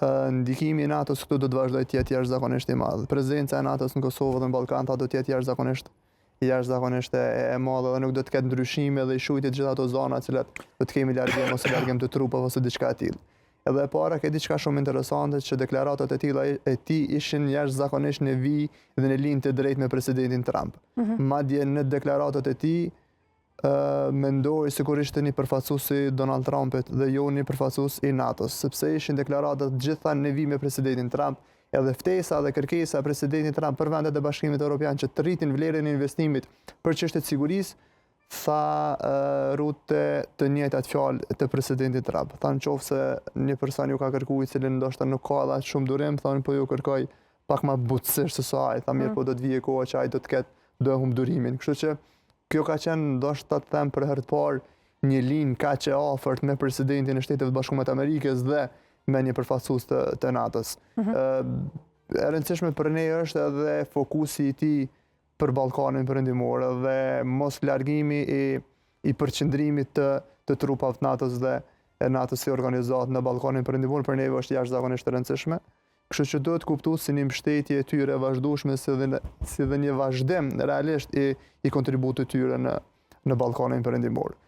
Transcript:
ndikimi i NATO-s këtu do të vazhdojë të jetë jashtëzakonisht i madh. Prezenca e NATO-s në Kosovë dhe në Ballkan do të jetë jashtëzakonisht e madhe dhe nuk do të ketë ndryshime dhe i shujtë të gjitha ato zona cilat do të kemi largim ose largim të trupave ose diçka e tillë. Edhe e para ke diçka shumë interesante që deklaratat e tilla e tij ishin jashtëzakonisht në vijë dhe në linjë të drejtë me presidentin Trump. Madje në deklaratat e tij mendoj sikur ishte një përfaqësues i Donald Trumpit dhe jo një përfaqësues i NATO-s, sepse ishin deklaratat gjitha në vijë me presidentin Trump, edhe ftesa dhe kërkesa e presidentit Trump për vendet e Bashkimit Evropian që të rritin vlerën e investimit për çështjet e sigurisë, tha rute të njëjtat fjalë të presidentit Trump. Tha nëse një person ju ka kërkuar i cili ndoshta nuk ka dha shumë durim, thonë po ju kërkoj pak më butësisht se sa ai, tha mirë po do të vijë koha që ai do të humb durimin. Kështu që kjo ka qenë ndoshta të them për herë të parë një linjë kaq e afërt me presidentin e Shtetit Bashkuar të Amerikës dhe me një përfaqësues të NATO-s. E rëndësishme për ne është edhe fokusi i tij për Ballkanin Perëndimor dhe mos largimi i përqendrimit të trupave të NATO-s dhe e NATO-s si organizatë në Ballkanin Perëndimor për ne është jashtëzakonisht e rëndësishme. Kështu që duhet kuptuar si një mbështetje e tyre vazhdueshme si dhe një vazhdim realisht i kontributit të tyre në Ballkanin Perëndimor.